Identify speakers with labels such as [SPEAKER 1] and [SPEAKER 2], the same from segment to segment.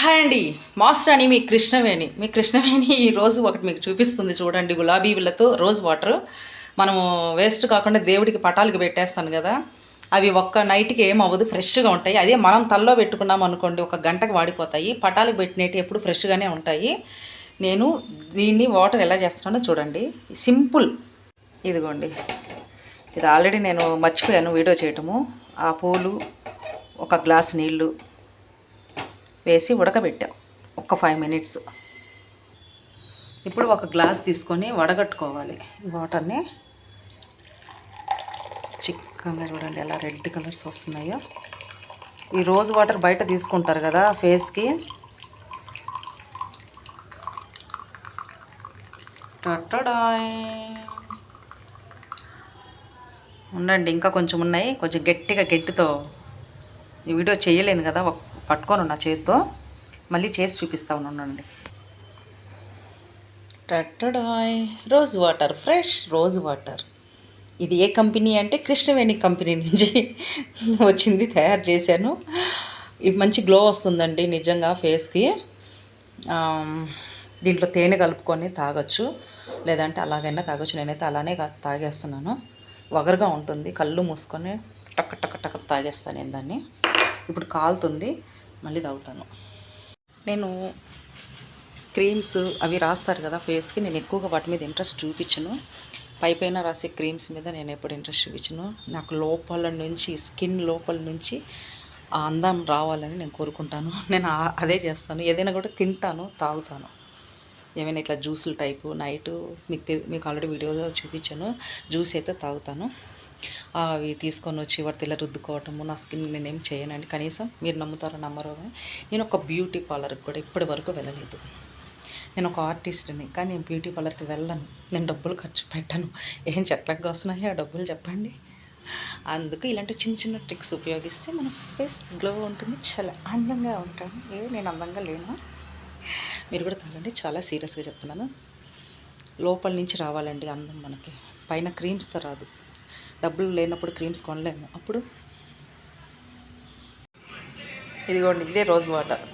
[SPEAKER 1] Hi అండి, master అని మీ కృష్ణవేణి ఈరోజు ఒకటి మీకు చూపిస్తుంది చూడండి. గులాబీలతో రోజ్ వాటర్ మనము వేస్ట్ కాకుండా దేవుడికి పటాలకి పెట్టేస్తాను కదా, అవి ఒక్క నైట్కి ఏమవ్వదు, ఫ్రెష్గా ఉంటాయి. అదే మనం తల్లో పెట్టుకున్నాం అనుకోండి, ఒక గంటకు వాడిపోతాయి. పటాలకు పెట్టినట్టు ఎప్పుడు ఫ్రెష్గానే ఉంటాయి. నేను దీన్ని వాటర్ ఎలా చేస్తున్నానో చూడండి, సింపుల్. ఇదిగోండి, ఇది ఆల్రెడీ నేను మర్చిపోయాను వీడియో చేయటము. ఆ పూలు, ఒక గ్లాస్ నీళ్ళు వేసి ఉడకబెట్టాం ఒక 5 మినిట్స్. ఇప్పుడు ఒక గ్లాస్ తీసుకొని వడగట్టుకోవాలి ఈ వాటర్ని. చిక్కగా చూడండి ఎలా రెడ్ కలర్స్ వస్తున్నాయో. ఈ రోజ్ వాటర్ బయట తీసుకుంటారు కదా ఫేస్కి, ఉండండి ఇంకా కొంచెం ఉన్నాయి. కొంచెం గట్టితో ఈ వీడియో చేయలేను కదా, పట్టుకొని ఉన్న చేతితో, మళ్ళీ చేసి చూపిస్తా ఉండండి. టట్టడాయ్ rose water, fresh rose water. ఇది ఏ కంపెనీ అంటే కృష్ణవేణి కంపెనీ నుంచి వచ్చింది, తయారు చేశాను. ఇది మంచి గ్లో వస్తుందండి నిజంగా ఫేస్కి. దీంట్లో తేనె కలుపుకొని తాగొచ్చు, లేదంటే అలాగైనా తాగొచ్చు. నేనైతే అలానే తాగేస్తున్నాను. వగరుగా ఉంటుంది, కళ్ళు మూసుకొని టక్ టక్ టక్ తాగేస్తాను నేను దాన్ని. ఇప్పుడు కాలుతుంది, మళ్ళీ తాగుతాను. నేను క్రీమ్స్ అవి రాస్తారు కదా ఫేస్కి, నేను ఎక్కువగా వాటి మీద ఇంట్రెస్ట్ చూపించను. పైన రాసే క్రీమ్స్ మీద నేను ఎప్పుడు ఇంట్రెస్ట్ చూపించను. నాకు లోపల నుంచి, స్కిన్ లోపల నుంచి ఆ అందం రావాలని నేను కోరుకుంటాను. నేను అదే చేస్తాను. ఏదైనా కూడా తింటాను, తాగుతాను. ఏమైనా ఇట్లా జ్యూసుల టైపు నైటు మీకు ఆల్రెడీ వీడియోలో చూపించాను. జ్యూస్ అయితే తాగుతాను. అవి తీసుకొని వచ్చి వాటి ఇలా రుద్దుకోవటము, నా స్కిన్ నేనేం చేయనండి. కనీసం మీరు నమ్ముతారో నమ్మరో కానీ నేను ఒక బ్యూటీ పార్లర్కి కూడా ఇప్పటి వరకు వెళ్ళలేదు. నేను ఒక ఆర్టిస్ట్ని, కానీ నేను బ్యూటీ పార్లర్కి వెళ్ళను. నేను డబ్బులు ఖర్చు పెట్టను. ఏం చెట్లకు వస్తున్నాయో ఆ డబ్బులు చెప్పండి. అందుకు ఇలాంటి చిన్న ట్రిక్స్ ఉపయోగిస్తే మన ఫేస్ గ్లో ఉంటుంది, చాలా అందంగా ఉంటాను. నేను అందంగా లేను. మీరు కూడా తాగండి, చాలా సీరియస్గా చెప్తున్నాను. లోపల నుంచి రావాలండి అందం మనకి, పైన క్రీమ్స్తో రాదు. డబ్బులు లేనప్పుడు క్రీమ్స్ కొనలేము. అప్పుడు ఇదిగోండి, ఇదే రోజ్ వాటర్.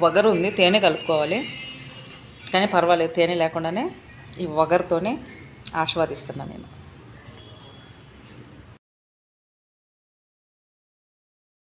[SPEAKER 1] వగరు ఉంది, తేనె కలుపుకోవాలి. కానీ పర్వాలేదు, తేనె లేకుండానే ఈ వగరుతోనే ఆస్వాదిస్తున్నాను నేను.